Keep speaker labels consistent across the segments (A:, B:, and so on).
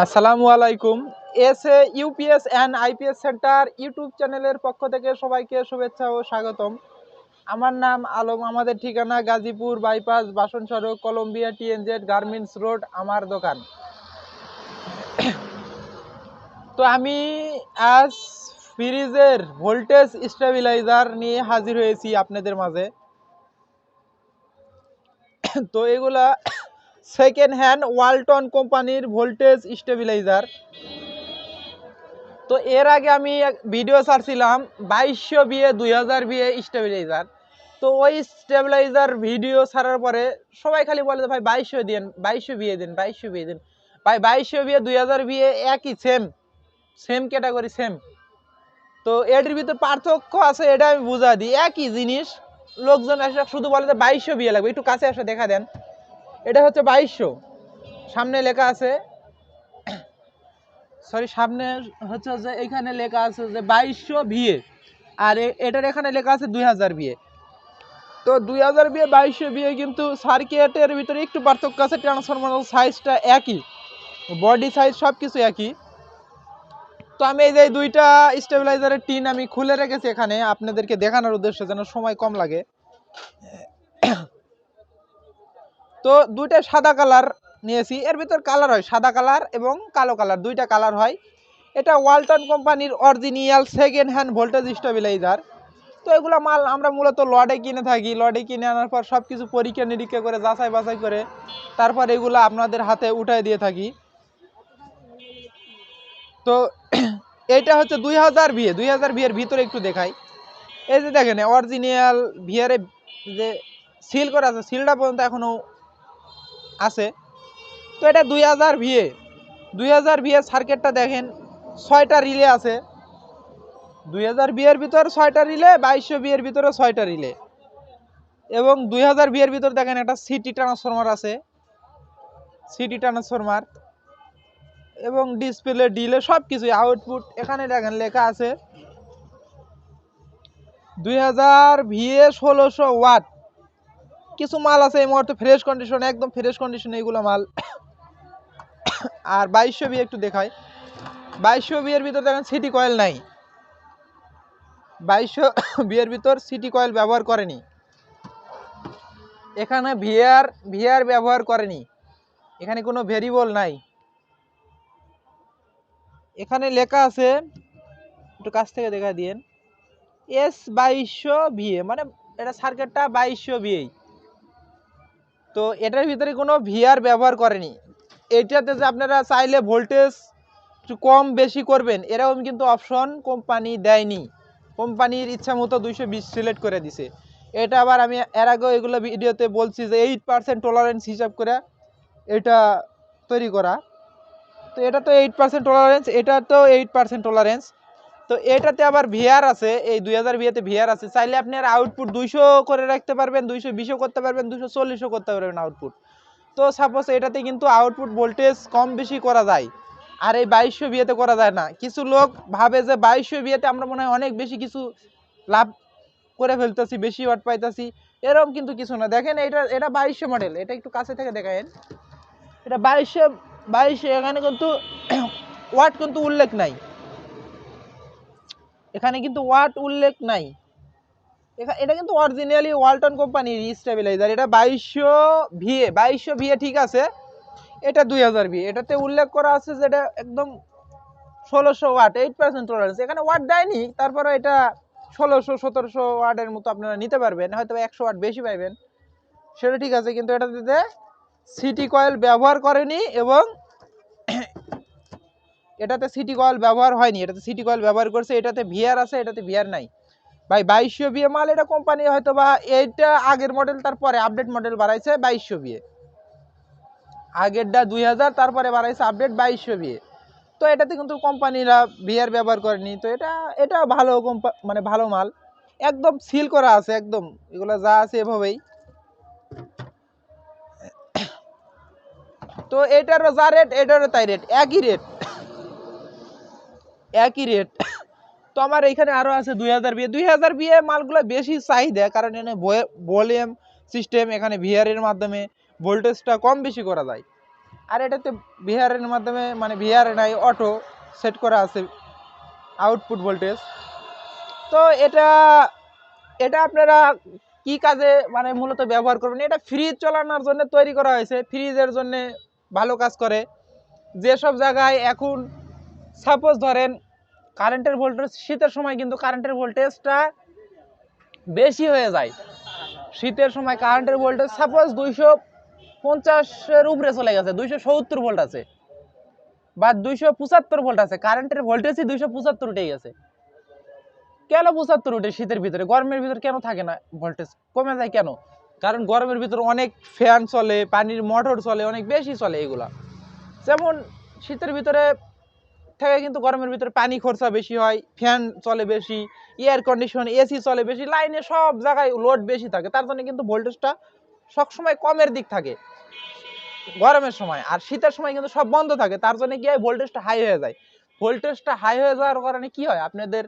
A: আসসালামু আলাইকুম। SA UPS and IPS centre YouTube চ্যানেলের পক্ষ থেকে সবাইকে শুভেচ্ছা ও স্বাগতম। আমার নাম আলম। আমাদের ঠিকানা গাজীপুর বাইপাস, বাসন সড়ক, কলম্বিয়া টিএনজেড গার্মেন্টস রোড, আমার দোকান। তো আমি আজ ফ্রিজের ভোল্টেজ স্টেবিলাইজার নিয়ে হাজির হয়েছি আপনাদের মাঝে। তো এগুলা সেকেন্ড হ্যান্ড ওয়ালটন কোম্পানির ভোল্টেজ স্টেবিলাইজার। তো এর আগে আমি ভিডিও ছাড়ছিলাম 2200 বিয়ে 2000 বিয়ে স্টেবিলাইজার। তো ওই স্টেবিলাইজার ভিডিও ছাড়ার পরে সবাই খালি বলে ভাই 2200 দিন, 2200 বিয়ে দিন, 2200 বিয়ে দিন। ভাই 2200 বিয়ে 2000 বিয়ে একই, সেম সেম ক্যাটাগরি, সেম। তো এটির ভিতরে পার্থক্য আছে, এটা আমি বুঝা দিই। একই জিনিস, লোকজন এসে শুধু বলে যে 2200 বিয়ে লাগবে। একটু কাছে এসে দেখা দেন, এটা হচ্ছে 2200, সামনে লেখা আছে, সরি সামনে হচ্ছে যে এখানে লেখা আছে যে 2200 বিয়ে, আর এটার এখানে লেখা আছে 2000 বিয়ে। তো 2000 বিয়ে 2200 বিয়ে, কিন্তু সার্কিটের ভিতরে একটু পার্থক্য আছে। ট্রান্সফরমার সাইজটা একই, বডি সাইজ সব কিছু একই। তো আমি এই যে দুইটা স্টেবিলাইজারের টিন আমি খুলে রেখেছি এখানে আপনাদেরকে দেখানোর উদ্দেশ্যে, যেন সময় কম লাগে। তো দুইটা সাদা কালার নিয়েছি। এর ভিতর কালার হয় সাদা কালার এবং কালো কালার, দুইটা কালার হয়। এটা ওয়ালটন কোম্পানির original second hand voltage stabiliser. তো এগুলো মাল আমরা মূলত লডে কিনে থাকি। লডে কিনে আনার পর সব কিছু পরীক্ষা নিরীক্ষা করে যাচাই বাছাই করে তারপর এগুলো আপনাদের হাতে উঠাই দিয়ে থাকি। তো এইটা হচ্ছে 2000 বিয়ে। 2000 বিয়ের ভিতরে একটু দেখাই। এই যে দেখেন অরিজিনাল ভিয়ারে যে সিল করা আছে, সিলটা পর্যন্ত এখনো আছে। তো এটা 2000 ভিএ। 2000 ভিএ সার্কিটটা দেখেন, 6টা রিলে আছে। 2000 বিয়ের ভিতর 6টা রিলে, 2200 বিয়ের ভিতরে 6টা রিলে, এবং 2000 বিয়ের ভিতর দেখেন একটা সিটি ট্রান্সফরমার আছে, সিটি ট্রান্সফরমার এবং ডিসপ্লে ডিলে সব কিছু আউটপুট এখানে দেখেন লেখা আছে 2000 ভিএ 1600 ওয়াট। কিছু মাল আছে এই মুহূর্তে ফ্রেশ কন্ডিশন, একদম ফ্রেশ কন্ডিশন এইগুলো মাল। আর 2200 বিয়ে একটু দেখায়। 2200 বিয়ের ভিতর দেখেন সিটি কয়েল নাই। 2200 বিয়ের ভিতর সিটি কয়েল ব্যবহার করেনি, এখানে ভিআর ভিআর ব্যবহার করেনি, এখানে কোনো ভেরিয়েবল নাই। এখানে লেখা আছে, একটু কাছ থেকে দেখা দিয়েন, এস 2200 ভিএ, মানে এটা সার্কিটটা 2200 ভিএ। তো এটার ভিতরে কোনো ভিআর ব্যবহার করেনি। এটাতে যে আপনারা চাইলে ভোল্টেজ একটু কম বেশি করবেন এরকম কিন্তু অপশন কোম্পানি দেয়নি। কোম্পানির ইচ্ছা মতো 220 সিলেক্ট করে দিছে। এটা আবার আমি এর আগেও এগুলো ভিডিওতে বলছি যে 8% টলারেন্স হিসাব করে এটা তৈরি করা। তো এটা তো 8% টলারেন্স, এটা তো 8% টলারেন্স। তো এটাতে আবার ভিআর আছে, এই 2000 ভিএতে ভিআর আছে। চাইলে আপনি আর আউটপুট 200 করে রাখতে পারবেন, 220ও করতে পারবেন, 240ও করতে পারবেন আউটপুট। তো সাপোজ এটাতে কিন্তু আউটপুট ভোল্টেজ কম বেশি করা যায়, আর এই 2200 বিয়েতে করা যায় না। কিছু লোক ভাবে যে 2200 বিয়েতে আমরা মনে হয় অনেক বেশি কিছু লাভ করে ফেলতেছি, বেশি ওয়াট পাইতেছি, এরকম কিন্তু কিছু না। দেখেন এটা 2200 মডেল, এটা একটু কাছে থেকে দেখায়েন। এটা 2200 এখানে কিন্তু ওয়াট কিন্তু উল্লেখ নাই, এখানে কিন্তু ওয়াট উল্লেখ নাই। এটা কিন্তু অরিজিনালি ওয়ালটন কোম্পানির স্টেবিলাইজার। এটা 2200 ভিএ, 2200 ভিএ ঠিক আছে। এটা 2000 ভিএ, এটাতে উল্লেখ করা আছে যে এটা একদম 1600 ওয়াট, 8% টলারেন্স। এখানে ওয়াট দেয়নি, তারপরে এটা 1600 1700 ওয়াটের মতো আপনারা নিতে পারবেন, হয়তো 100 ওয়াট বেশি পাইবেন, সেটা ঠিক আছে। কিন্তু এটাতে সিটি কয়েল ব্যবহার করেনি এবং এটাতে সিটি কয়েল ব্যবহার হয়নি, এটাতে সিটি কয়েল ব্যবহার করছে। এটাতে ভিআর আছে, এটাতে ভিআর নাই। ভাই 2200 বিয়ে মাল, এটা কোম্পানি হয়তো বা এইটা আগের মডেল, তারপরে আপডেট মডেল বাড়াইছে 2200 বিয়ে। আগেরটা 2000, তারপরে বাড়াইছে আপডেট 2200 বিয়ে। তো এটাতে কিন্তু কোম্পানিরা ভিআর ব্যবহার করেনি। তো এটা ভালো মানে ভালো মাল, একদম সিল করা আছে, একদম এগুলো যা আছে এভাবেই। তো এটারও যা রেট এটারও তাই রেট, একই রেট, একই রেট। তো আমার এখানে আরো আছে 2000 বিয়ে। 2000 বিয়ে মালগুলো বেশি চাহিদা, কারণ এখানে ভলিউম সিস্টেম, এখানে ভিআর এর মাধ্যমে ভোল্টেজটা কম বেশি করা যায়। আর এটাতে ভিআরের মাধ্যমে মানে ভিআর নাই অটো সেট করা আছে আউটপুট ভোল্টেজ। তো এটা আপনারা কি কাজে মানে মূলত ব্যবহার করবেন, এটা ফ্রিজ চালানোর জন্য তৈরি করা হয়েছে, ফ্রিজের জন্য ভালো কাজ করে। যেসব জায়গায় এখন সাপোজ ধরেন কারেন্টের ভোল্টেজ শীতের সময় কিন্তু কারেন্টের ভোল্টেজটা বেশি হয়ে যায়, শীতের সময় কারেন্টের ভোল্টেজ সাপোজ 250-এর উপরে চলে গেছে, 270 ভোল্ট আছে বা 275 ভোল্ট আছে, কারেন্টের ভোল্টেজই 275 উঠে গেছে। কেন 75 উঠে শীতের ভিতরে, গরমের ভিতরে কেন থাকে না ভোল্টেজ কমে যায় কেন? কারণ গরমের ভিতরে অনেক ফ্যান চলে, পানির মোটর চলে, অনেক বেশি চলে এগুলা। যেমন শীতের ভিতরে থেকে কিন্তু গরমের ভিতরে পানি খরচা বেশি হয়, ফ্যান চলে বেশি, এয়ার কন্ডিশন এসি চলে বেশি, লাইনে সব জায়গায় লোড বেশি থাকে, তার জন্য কিন্তু ভোল্টেজটা সবসময় কমের দিক থাকে গরমের সময়। আর শীতের সময় কিন্তু সব বন্ধ থাকে, তার জন্য কি হয় ভোল্টেজটা হাই হয়ে যায়। ভোল্টেজটা হাই হয়ে যাওয়ার কারণে কি হয়, আপনাদের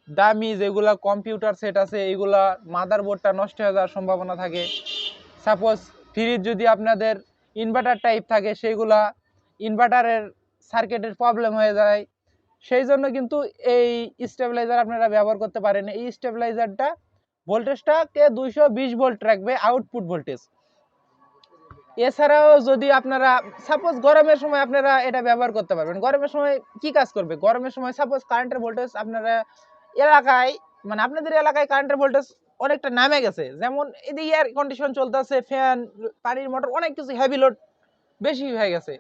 A: দামি যেগুলা কম্পিউটার সেট আছে এইগুলা মাদারবোর্ডটা নষ্ট হয়ে যাওয়ার সম্ভাবনা থাকে। সাপোজ ফ্রিজ যদি আপনাদের ইনভার্টার টাইপ থাকে, সেইগুলা ইনভার্টারের সার্কিটের প্রবলেম হয়ে যায়। সেই জন্য কিন্তু এই স্টেবিলাইজার আপনারা ব্যবহার করতে পারেন। এই স্টেবিলাইজারটা ভোল্টেজটাকে 220 ভোল্ট রাখবে আউটপুট ভোল্টেজ। এছাড়াও যদি আপনারা সাপোজ গরমের সময় আপনারা এটা ব্যবহার করতে পারবেন। গরমের সময় কি কাজ করবে, গরমের সময় সাপোজ কারেন্টের ভোল্টেজ আপনারা এলাকায় মানে আপনাদের এলাকায় কারেন্টের ভোল্টেজ অনেকটা নামে গেছে, যেমন এদিকে এয়ার কন্ডিশন চলতেছে, ফ্যান, পানির মোটর, অনেক কিছু হেভি লোড বেশি হয়ে গেছে।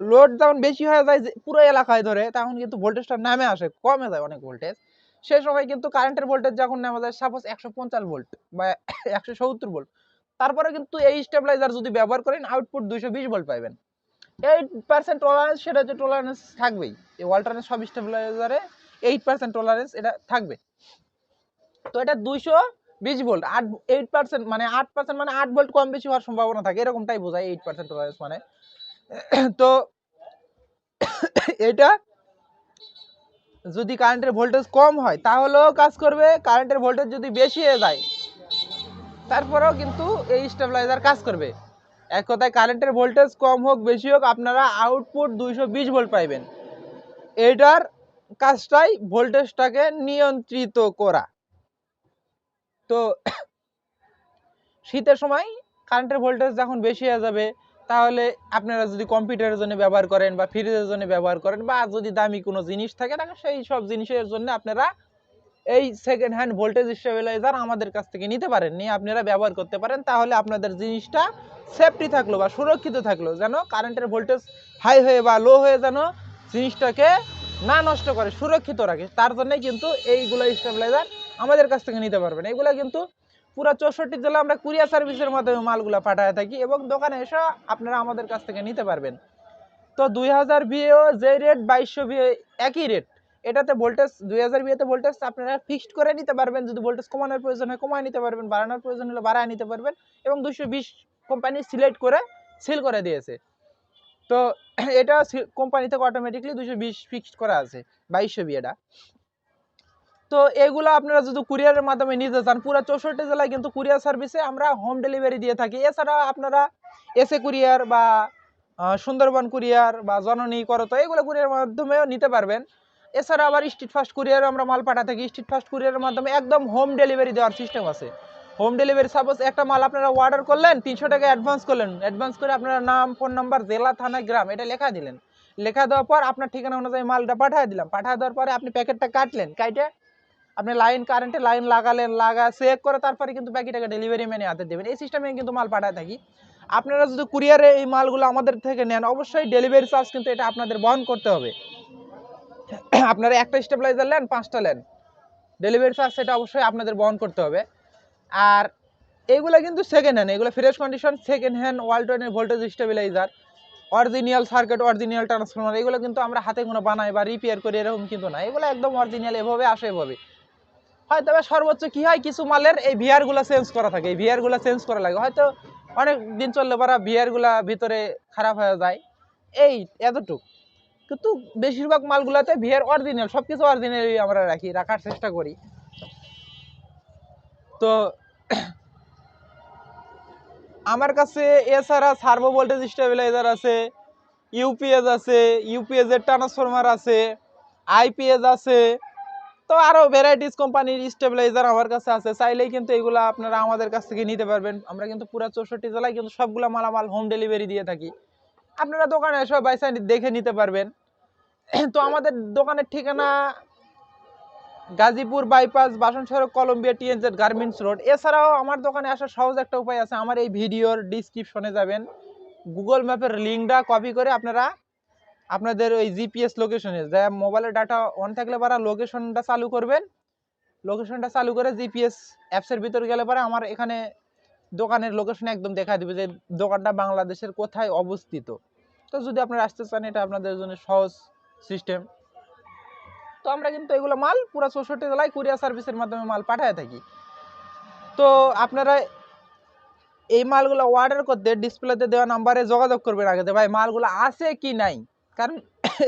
A: লোড যখন বেশি হয়ে যায় পুরো এলাকায় ধরে, তখন কিন্তু ভোল্টেজটা নামে আসে, কমে যায় অনেক ভোল্টেজ। সেই সময় কিন্তু কারেন্টের ভোল্টেজ যখন নামে যায় সাপোজ 150 ভোল্ট বা 170 ভোল্ট, তারপরে কিন্তু এই স্টেবিলাইজার যদি ব্যবহার করেন আউটপুট 220 ভোল্ট পাবেন। 8% টলারেন্স, সেটা হচ্ছে টলারেন্স থাকবেই এই অল্টারনেট সব স্টেবিলাইজারে, 8% টলারেন্স এটা থাকবে। তো এটা 220 ভোল্ট, 8% মানে 8% মানে 8 ভোল্ট কম বেশি হওয়ার সম্ভাবনা থাকে, এরকমটাই বোঝায় 8% টলারেন্স মানে। তো এটা যদি কারেন্টের ভোল্টেজ কম হয় তাহলেও কাজ করবে, কারেন্টের ভোল্টেজ যদি বেশি হয়ে যায় তারপরেও কিন্তু এই স্টেবিলাইজার কাজ করবে। এক কথায় কারেন্টের ভোল্টেজ কম হোক বেশি হোক আপনারা আউটপুট 220 ভোল্ট পাইবেন। এটার কাজটাই ভোল্টেজটাকে নিয়ন্ত্রিত করা। তো শীতের সময় কারেন্টের ভোল্টেজ যখন বেশি হয়ে যাবে, তাহলে আপনারা যদি কম্পিউটারের জন্য ব্যবহার করেন বা ফ্রিজের জন্য ব্যবহার করেন বা যদি দামি কোনো জিনিস থাকে তাহলে সেই সব জিনিসের জন্য আপনারা এই সেকেন্ড হ্যান্ড ভোল্টেজ স্টেবিলাইজার আমাদের কাছ থেকে নিতে পারেন, নিয়ে আপনারা ব্যবহার করতে পারেন। তাহলে আপনাদের জিনিসটা সেফটি থাকলো বা সুরক্ষিত থাকলো, যেন কারেন্টের ভোল্টেজ হাই হয়ে বা লো হয়ে যেন জিনিসটাকে না নষ্ট করে, সুরক্ষিত রাখে। তার জন্য কিন্তু এইগুলো স্টেবিলাইজার আমাদের কাছ থেকে নিতে পারবেন। এগুলো কিন্তু পুরো 64 জেলা আমরা কুরিয়ার সার্ভিসের মাধ্যমে মালগুলো পাঠায় থাকি এবং দোকানে এসে আপনারা আমাদের কাছ থেকে নিতে পারবেন। তো 2000 ভিএও যে রেট 2200 ভিএ একই রেট। এটাতে ভোল্টেজ 2000 ভিএতে ভোল্টেজ আপনারা ফিক্সড করে নিতে পারবেন, যদি ভোল্টেজ কমানোর প্রয়োজন হয় কমায় নিতে পারবেন, বাড়ানোর প্রয়োজন হলে বাড়ায় নিতে পারবেন, এবং 220 কোম্পানি সিলেক্ট করে সিল করে দিয়েছে। তো এটা কোম্পানি থেকে অটোমেটিকলি 220 ফিক্সড করা আছে 2200 ভিএটা। তো এগুলো আপনারা যদি কুরিয়ারের মাধ্যমে নিতে চান, পুরো 64 জেলায় কিন্তু কুরিয়ার সার্ভিসে আমরা হোম ডেলিভারি দিয়ে থাকি। এছাড়া আপনারা এসএ কুরিয়ার বা সুন্দরবন কুরিয়ার বা জননী করতো এগুলো কুরিয়ারের মাধ্যমেও নিতে পারবেন। এছাড়া আবার স্ট্রিট ফাস্ট কুরিয়ারে আমরা মাল পাঠা থাকি, স্ট্রিট ফাস্ট কুরিয়ারের মাধ্যমে একদম হোম ডেলিভারি দেওয়ার সিস্টেম আছে। হোম ডেলিভারি সাপোজ একটা মাল আপনারা অর্ডার করলেন, 300 টাকা অ্যাডভান্স করলেন, অ্যাডভান্স করে আপনারা নাম, ফোন নাম্বার, জেলা, থানা, গ্রাম এটা লেখা দিলেন, লেখা দেওয়ার পর আপনার ঠিকানা অনুযায়ী মালটা পাঠিয়ে দিলাম, পাঠিয়ে দেওয়ার পরে আপনি প্যাকেটটা কাটলেন, কাটে আপনি লাইন কারেন্টে লাইন লাগালেন, লাগা চেক করে তারপরে কিন্তু বাকিটাকে ডেলিভারি ম্যানে হাতে দেবেন। এই সিস্টেমে কিন্তু মাল পাঠায় থাকি। আপনারা যদি কুরিয়ারে এই মালগুলো আমাদের থেকে নেন, অবশ্যই ডেলিভারি চার্জ কিন্তু এটা আপনাদের বহন করতে হবে। আপনারা একটা স্টেবিলাইজার নেন, 5টা নেন, ডেলিভারি চার্জ সেটা অবশ্যই আপনাদের বহন করতে হবে। আর এইগুলো কিন্তু সেকেন্ড হ্যান্ড, এগুলো ফ্রেশ কন্ডিশন সেকেন্ড হ্যান্ড ওয়ালটনের voltage stabiliser, original circuit, original transformer, এগুলো কিন্তু আমরা হাতে কোনো বানাই বা রিপেয়ার করি এরকম কিন্তু না, এগুলো একদম অরিজিনাল এভাবে আসে এভাবে হয়। তবে সর্বোচ্চ কি হয়, কিছু মালের এই ভিআর গুলা চেঞ্জ করা থাকে, এই ভিআর গুলা চেঞ্জ করা লাগে, হয়তো অনেক দিন চললে পরে ভিআর গুলা ভিতরে খারাপ হয়ে যায়, এই এতটুক। কিন্তু বেশিরভাগ মালগুলাতে ভিআর অরিজিনাল, সবকিছু অরিজিনালি আমরা রাখার চেষ্টা করি। তো আমার কাছে এছাড়া সার্ভো ভোল্টেজ স্টেবিলাইজার আছে, ইউপিএস আছে, ইউপিএস এর ট্রান্সফরমার আছে, আইপিএস আছে। তো আরো ভ্যারাইটিস কোম্পানির স্টেবিলাইজার আমার কাছে আছে, চাইলেই কিন্তু এগুলা আপনারা আমাদের কাছ থেকে নিতে পারবেন। আমরা কিন্তু পুরো 64 জেলায় কিন্তু সবগুলা মালামাল হোম ডেলিভারি দিয়ে থাকি, আপনারা দোকানে এসে বাইসা দেখে নিতে পারবেন। তো আমাদের দোকানের ঠিকানা গাজীপুর বাইপাস, বাসন সড়ক, কলম্বিয়া টিএনজেড গার্মেন্টস রোড। এছাড়াও আমার দোকানে আসার সহজ একটা উপায় আছে, আমার এই ভিডিওর ডিসক্রিপশনে যাবেন, গুগল ম্যাপের লিঙ্কটা কপি করে আপনারা আপনাদের ওই জিপিএস লোকেশনে যা মোবাইলের ডাটা অন থাকলে পারা লোকেশনটা চালু করবেন, লোকেশনটা চালু করে জিপিএস অ্যাপসের ভিতরে গেলে পরে আমার এখানে দোকানের লোকেশন একদম দেখা দিবে যে দোকানটা বাংলাদেশের কোথায় অবস্থিত। তো যদি আপনারা আসতে চান এটা আপনাদের জন্য সহজ সিস্টেম। তো আমরা কিন্তু এগুলো মাল পুরো 64 জেলায় কুরিয়ার সার্ভিসের মাধ্যমে মাল পাঠায় থাকি। তো আপনারা এই মালগুলো অর্ডার করতে ডিসপ্লেতে দেওয়া নাম্বারে যোগাযোগ করবেন আগে, ভাই মালগুলো আছে কি নাই, কারণ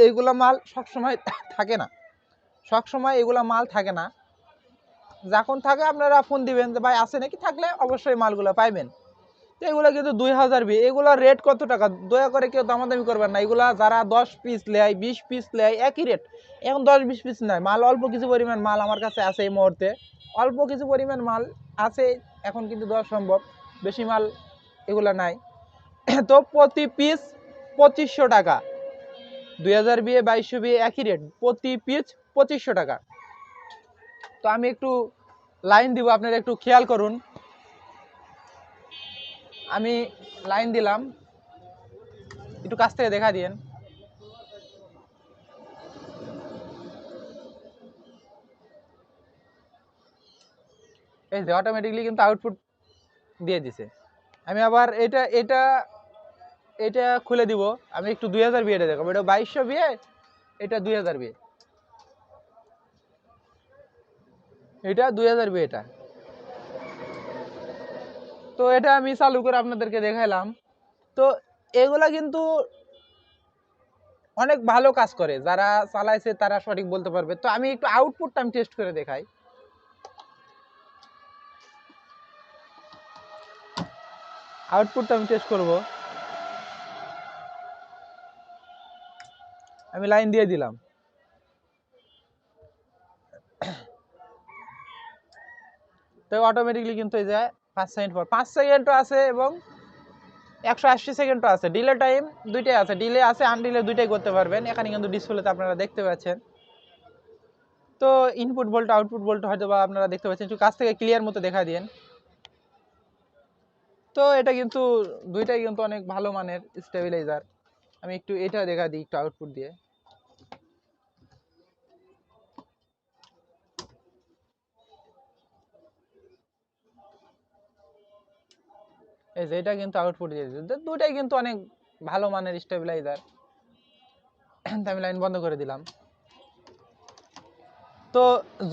A: এইগুলো মাল সবসময় থাকে না, সবসময় এগুলো মাল থাকে না। যখন থাকে আপনারা ফোন দিবেন যে ভাই আছে নাকি, থাকলে অবশ্যই মালগুলো পাইবেন। তো এগুলো কিন্তু 2000 বি, এগুলোর রেট কত টাকা, দয়া করে কেউ দামাদামি করবেন না। এগুলা যারা 10 পিস নেয় 20 পিস নেয় একই রেট, এখন 10-20 পিস নয়, মাল অল্প কিছু পরিমাণ মাল আমার কাছে আছে এই মুহূর্তে, অল্প কিছু পরিমাণ মাল আছে এখন কিন্তু দেওয়া সম্ভব, বেশি মাল এগুলা নাই। তো প্রতি পিস 2500 টাকা, 2000 বিয়ে 2200 বিয়ে একই রেট, প্রতি পিস 2500 টাকা। তো আমি একটু লাইন দিব, আপনারা একটু খেয়াল করুন, আমি লাইন দিলাম, একটু কাছ থেকে দেখা দিয়েন। এই যে অটোমেটিকলি কিন্তু আউটপুট দিয়ে দিছে। আমি আবার এটা এটা এটা খুলে দিব, আমি একটু 2000 বিয়েটা দেখাবো, এটা 2200 বিয়ে, এটা 2000 বিয়ে, এটা 2000 বিয়ে এটা। তো এটা আমি চালু করে আপনাদেরকে দেখাইলাম। তো এগুলা কিন্তু অনেক ভালো কাজ করে, যারা চালাইছে তারা সঠিক বলতে পারবে। তো আমি একটু আউটপুটটা আমি টেস্ট করে দেখাই। আউটপুটটা আমি টেস্ট করব, আমি লাইন দিয়ে দিলাম। তো অটোমেটিকলি কিন্তু এই যে 5 সেকেন্ড পর 5 সেকেন্ডও আছে এবং 180 সেকেন্ডও আছে, ডিলে টাইম দুইটাই আছে, ডিলে আছে আনডিলে দুইটাই করতে পারবেন। এখানে কিন্তু ডিসপ্লেতে আপনারা দেখতে পাচ্ছেন। তো ইনপুট ভোল্ট আউটপুট ভোল্ট হয়তো বা আপনারা দেখতে পাচ্ছেন, একটু কাছ থেকে ক্লিয়ার মতো দেখা দিন। তো এটা কিন্তু দুইটাই কিন্তু অনেক ভালো মানের স্টেবিলাইজার। আমি একটু এটা দেখা দিই একটু আউটপুট দিয়ে। এই যে এটা কিন্তু আউটপুট দিয়ে দিচ্ছে, দুইটাই কিন্তু অনেক ভালো মানের স্টেবিলাইজার। আমি লাইন বন্ধ করে দিলাম। তো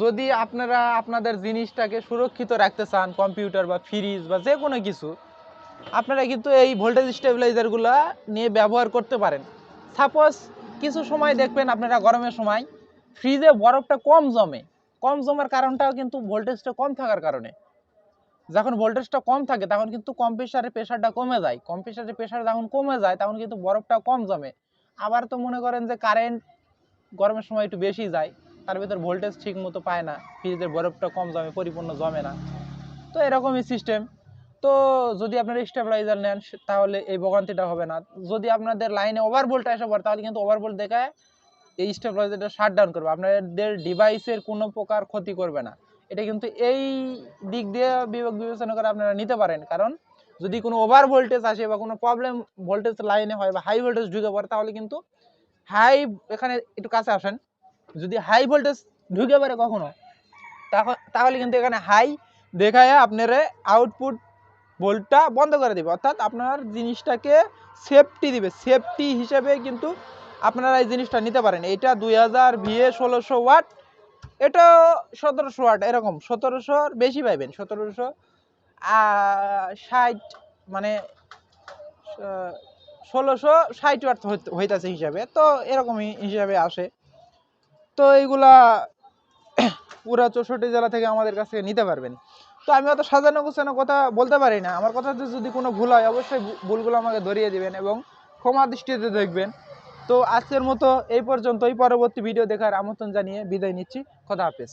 A: যদি আপনারা আপনাদের জিনিসটাকে সুরক্ষিত রাখতে চান, কম্পিউটার বা ফ্রিজ বা যে কোনো কিছু, আপনারা কিন্তু এই ভোল্টেজ স্টেবিলাইজারগুলো নিয়ে ব্যবহার করতে পারেন। সাপোজ কিছু সময় দেখবেন আপনারা গরমের সময় ফ্রিজে বরফটা কম জমে, কম জমার কারণটাও কিন্তু ভোল্টেজটা কম থাকার কারণে। যখন ভোল্টেজটা কম থাকে তখন কিন্তু কম্প্রেসারের প্রেসারটা কমে যায়, কম্প্রেসারের প্রেসার যখন কমে যায় তখন কিন্তু বরফটা কম জমে। আবার তো মনে করেন যে কারেন্ট গরমের সময় একটু বেশি যায়, তার ভিতর ভোল্টেজ ঠিক মতো পায় না, ফ্রিজের বরফটা কম জমে, পরিপূর্ণ জমে না। তো এরকমই সিস্টেম। তো যদি আপনারা স্টেবিলাইজার নেন তাহলে এই ভোগান্তিটা হবে না। যদি আপনাদের লাইনে ওভারভোল্ট আসে পড়ে তাহলে কিন্তু ওভারভোল্ট দেখায় এই স্টেবিলাইজারটা শাট ডাউন করবে, আপনাদের ডিভাইসের কোনো প্রকার ক্ষতি করবে না। এটা কিন্তু এই দিক দিয়ে বিবেচনা করে আপনারা নিতে পারেন, কারণ যদি কোনো ওভার ভোল্টেজ আসে বা কোনো প্রবলেম ভোল্টেজ লাইনে হয় বা হাই ভোল্টেজ ঢুকে পড়ে তাহলে কিন্তু হাই, এখানে একটু কাছে আসেন, যদি হাই ভোল্টেজ ঢুকে পড়ে কখনো তাহলে কিন্তু এখানে হাই দেখায় আপনারা আউটপুট ভোল্টটা বন্ধ করে দিবে, অর্থাৎ আপনার জিনিসটাকে সেফটি দিবে, সেফটি হিসেবে কিন্তু আপনারা এই জিনিসটা নিতে পারেন। এটা 2000 ভিএ 1600 ওয়াট, এটা 1700 ওয়াট, এরকম 1700 বেশি পাইবেন, 1760 মানে 1660 ওয়াট হইতাছে হিসাবে, তো এরকমই হিসাবে আসে। তো এইগুলা পুরা 64 জেলা থেকে আমাদের কাছে নিতে পারবেন। তো আমি অত সাজানো গোছানো কথা বলতে পারি না, আমার কথাতে যদি কোনো ভুল হয় অবশ্যই ভুলগুলো আমাকে ধরিয়ে দিবেন এবং ক্ষমা দৃষ্টিতে দেখবেন। তো আজকের মতো এই পর্যন্তই, পরবর্তী ভিডিও দেখার আমন্ত্রণ জানিয়ে বিদায় নিচ্ছি। খোদা হাফেজ।